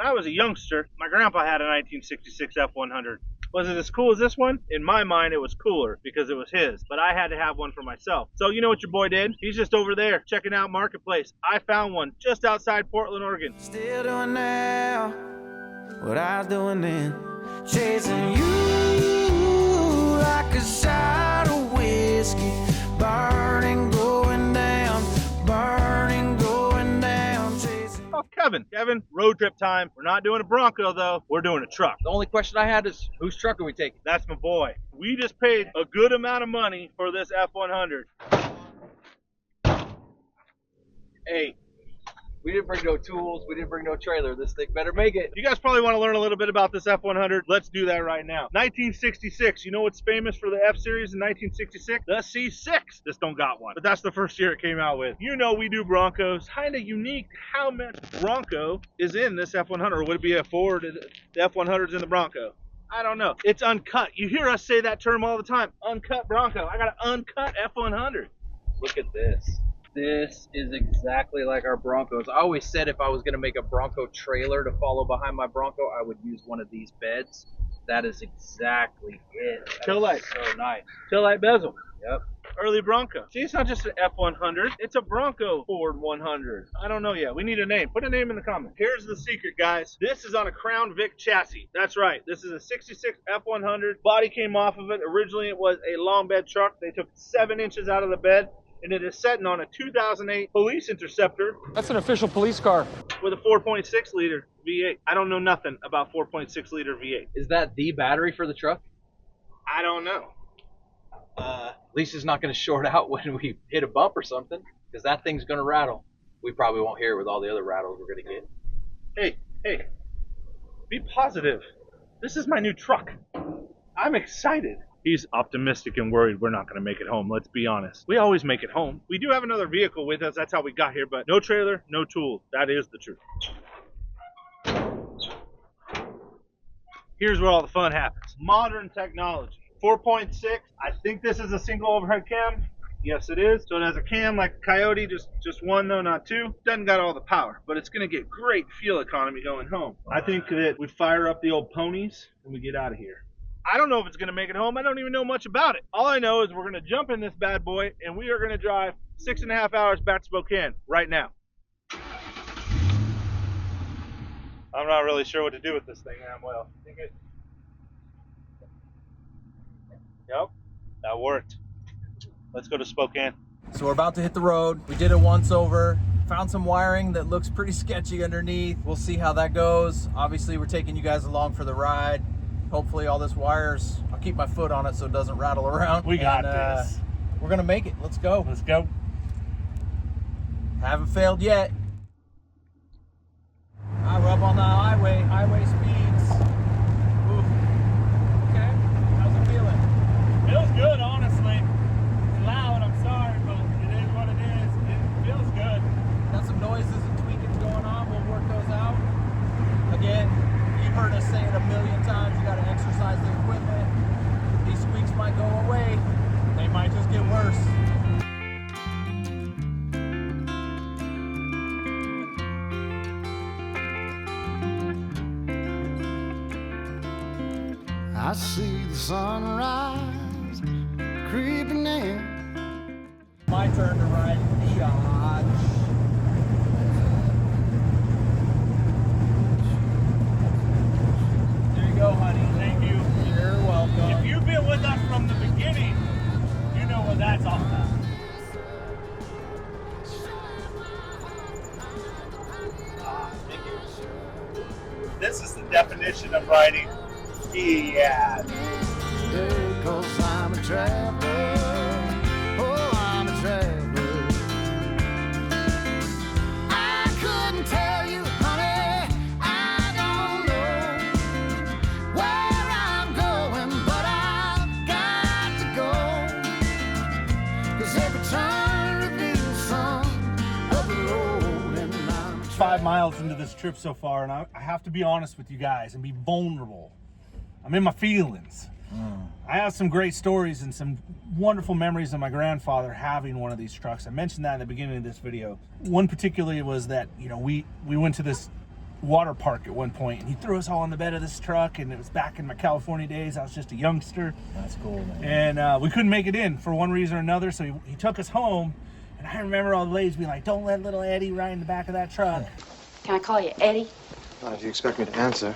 I was a youngster, my grandpa had a 1966 F100. Was it as cool as this one? In my mind, it was cooler because it was his, but I had to have one for myself. So you know what your boy did? He's just over there checking out Marketplace. I found one just outside Portland, Oregon. Still doing now what I was doing then, chasing you like a shot of whiskey, burning, going down, burning, going down, chasing. Oh, Kevin, road trip time. We're not doing a Bronco though, we're doing a truck. The only question I had is, whose truck are we taking? That's my boy. We just paid a good amount of money for this F100. Hey, we didn't bring no tools, we didn't bring no trailer. This thing better make it. You guys probably want to learn a little bit about this F100. Let's do that right now. 1966. You know what's famous for the F-Series in 1966? The C6. This don't got one, but that's the first year it came out with. You know we do Broncos. Kind of unique how much Bronco is in this F100. Or would it be a Ford? The F100's in the Bronco. I don't know. It's uncut. You hear us say that term all the time. Uncut Bronco. I got an uncut F100. Look at this. This is exactly like our Broncos. I always said if I was going to make a Bronco trailer to follow behind my Bronco, I would use one of these beds. That is exactly it. Tail light. So nice. Tail light bezel. Yep. Early Bronco. See, it's not just an F100. It's a Bronco Ford 100. I don't know yet. We need a name. Put a name in the comments. Here's the secret, guys. This is on a Crown Vic chassis. That's right. This is a 66 F100. Body came off of it. Originally, it was a long bed truck. They took 7 inches out of the bed, and it is sitting on a 2008 Police Interceptor. That's an official police car. With a 4.6 liter V8. I don't know nothing about 4.6 liter V8. Is that the battery for the truck? I don't know. At least it's not going to short out when we hit a bump or something, because that thing's going to rattle. We probably won't hear it with all the other rattles we're going to get. Hey, be positive. This is my new truck. I'm excited. He's optimistic and worried we're not going to make it home. Let's be honest. We always make it home. We do have another vehicle with us. That's how we got here, but no trailer, no tools. That is the truth. Here's where all the fun happens. Modern technology. 4.6. I think this is a single overhead cam. Yes, it is. So it has a cam like a Coyote, just one though, not two. Doesn't got all the power, but it's going to get great fuel economy going home. I think that we fire up the old ponies and we get out of here. I don't know if it's going to make it home. I don't even know much about it. All I know is we're going to jump in this bad boy and we are going to drive 6.5 hours back to Spokane right now. I'm not really sure what to do with this thing, man. Well, I think it... Yep, that worked. Let's go to Spokane. So we're about to hit the road. We did it once over. Found some wiring that looks pretty sketchy underneath. We'll see how that goes. Obviously, we're taking you guys along for the ride. Hopefully all this wires, I'll keep my foot on it so it doesn't rattle around. We got this. We're gonna make it. Let's go. Let's go. Haven't failed yet. We're up on the highway speeds. Oof. Okay, how's it feeling? Feels good, honestly. It's loud, I'm sorry, but it is what it is. It feels good. Got some noises and tweakings going on. We'll work those out. Again, you've heard us say it a million times. You got to exercise the equipment. These squeaks might go away. They might just get worse. I see the sunrise creeping in. My turn to ride the Dodge. There you go, honey. Thank you. You're welcome. If you've been with us from the beginning, you know what that's all about. Thank you. This is the definition of riding. Yeah. Cause I'm a traveler. Oh, I'm a traveler. I couldn't tell you, honey. I don't know where I'm going, but I've got to go. Cause every turn reveals some of the road, and I'm 5 miles into this trip so far, and I have to be honest with you guys and be vulnerable. I'm in my feelings. I have some great stories and some wonderful memories of my grandfather having one of these trucks. I mentioned that in the beginning of this video. One particularly was that, you know, we went to this water park at one point, and he threw us all on the bed of this truck, and it was back in my California days. I was just a youngster. That's cool, man. And we couldn't make it in for one reason or another, so he took us home. And I remember all the ladies being like, don't let little Eddie ride in the back of that truck. Can I call you Eddie? Not if you expect me to answer.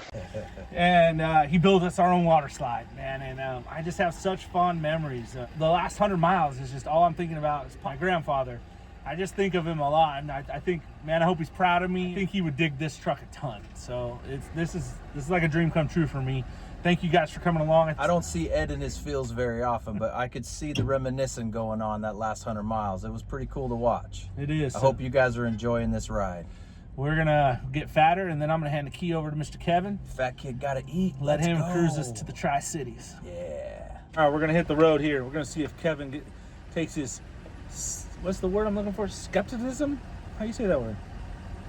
And he built us our own water slide, man. And I just have such fond memories. The last 100 miles is just all I'm thinking about is my grandfather. I just think of him a lot, and I think, man, I hope he's proud of me. I think he would dig this truck a ton. So this is like a dream come true for me. Thank you guys for coming along. I don't see Ed in his fields very often, but I could see the reminiscing going on that last 100 miles. It was pretty cool to watch. It is. I hope you guys are enjoying this ride. We're gonna get fatter, and then I'm gonna hand the key over to Mr. Kevin. Fat kid gotta eat. Let Let's him go. cruise us to the Tri-Cities. Yeah. All right, we're gonna hit the road here. We're gonna see if Kevin takes his, what's the word I'm looking for? Skepticism? How you say that word?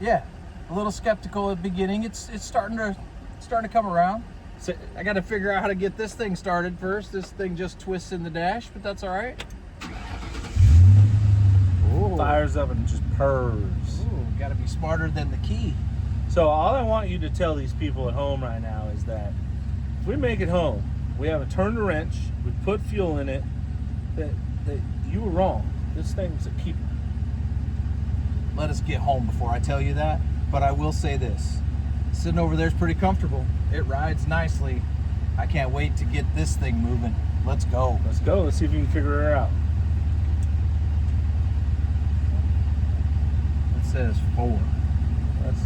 Yeah. A little skeptical at the beginning. It's starting to come around. So I got to figure out how to get this thing started first. This thing just twists in the dash, but that's all right. Ooh. Fires up and just purrs. Ooh, got to be smarter than the key. So all I want you to tell these people at home right now is that if we make it home, we haven't turned the wrench, we put fuel in it, that you were wrong. This thing's a keeper. Let us get home before I tell you that, but I will say this. Sitting over there is pretty comfortable. It rides nicely. I can't wait to get this thing moving. Let's go. Let's go. Let's see if we can figure her out. It says 4. Let's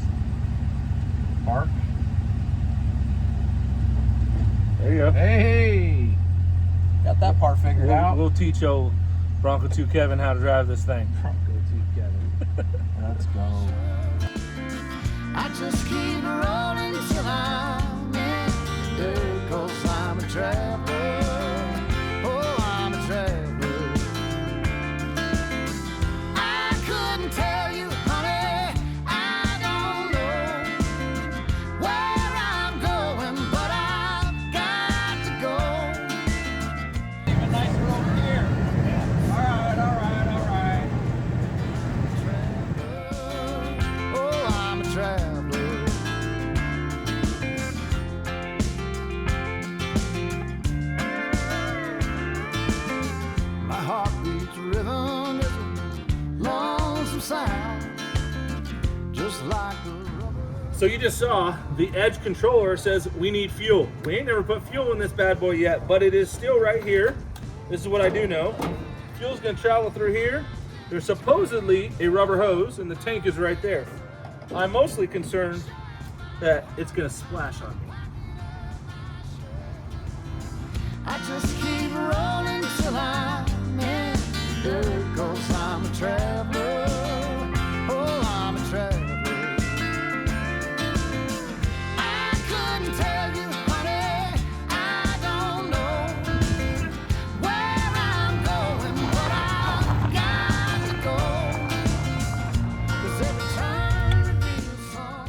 Park. There you go. Hey! Got that part figured out. We'll teach old Bronco 2 Kevin how to drive this thing. Bronco 2 Kevin. Let's go. I just keep rolling till I'm in there, 'cause I'm a traveler. Oh, I'm a traveler. I couldn't tell you, honey, I don't know where I'm going, but I've got to go. Even nicer over here. All right. Oh, I'm a traveler. My heart beats rhythm is a lonesome sound, just like the rubber. So you just saw the Edge controller says we need fuel. We ain't never put fuel in this bad boy yet, but it is still right here. This is what I do know. Fuel's gonna travel through here. There's supposedly a rubber hose and the tank is right there. I'm mostly concerned that it's gonna splash on me. I just keep rolling till I'm in there, 'cause I'm a traveler. Oh, I'm a traveler. I couldn't tell you, honey, I don't know where I'm going, but I've got to go. 'Cause every time reveals some.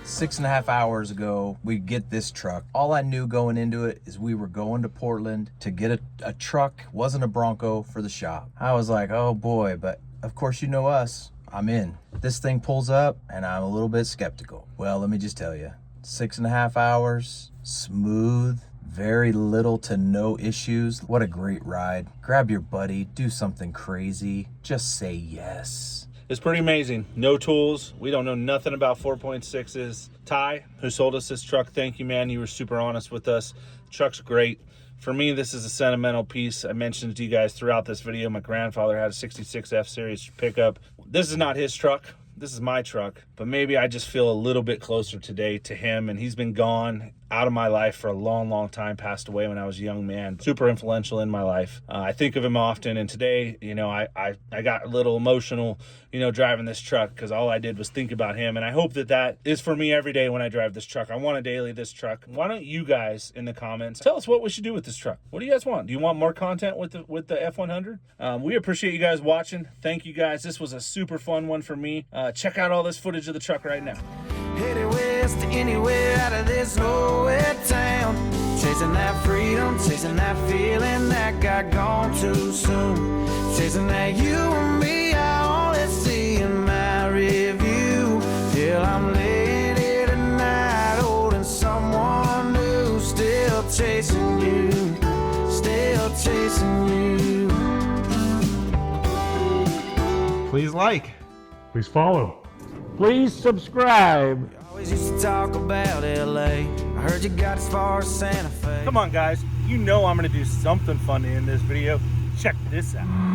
6.5 hours ago, we get this truck. All I knew going into it is we were going to Portland to get a truck. Wasn't a Bronco for the shop. I was like, oh boy, but of course you know us. I'm in. This thing pulls up and I'm a little bit skeptical. Well, let me just tell you, 6.5 hours, smooth, very little to no issues. What a great ride. Grab your buddy, do something crazy. Just say yes. It's pretty amazing. No tools. We don't know nothing about 4.6s. Ty, who sold us this truck, thank you, man. You were super honest with us. The truck's great. For me, this is a sentimental piece. I mentioned to you guys throughout this video, my grandfather had a 66 F-Series pickup. This is not his truck. This is my truck. But maybe I just feel a little bit closer today to him. And he's been gone out of my life for a long, long time, passed away when I was a young man. Super influential in my life. I think of him often. And today, you know, I got a little emotional, you know, driving this truck because all I did was think about him. And I hope that that is for me every day when I drive this truck. I want to daily this truck. Why don't you guys in the comments tell us what we should do with this truck? What do you guys want? Do you want more content with the F100? We appreciate you guys watching. Thank you guys. This was a super fun one for me. Check out all this footage of the truck right now. Headed west to anywhere out of this nowhere town. Chasing that freedom, chasing that feeling that got gone too soon. Chasing that you and me, I only see in my review. Till I'm laying here tonight. chasing you, still chasing you. Please like. Please follow. Please subscribe. Always used to talk about LA. I heard you got as far as Santa Fe. Come on, guys. You know I'm going to do something fun in this video. Check this out.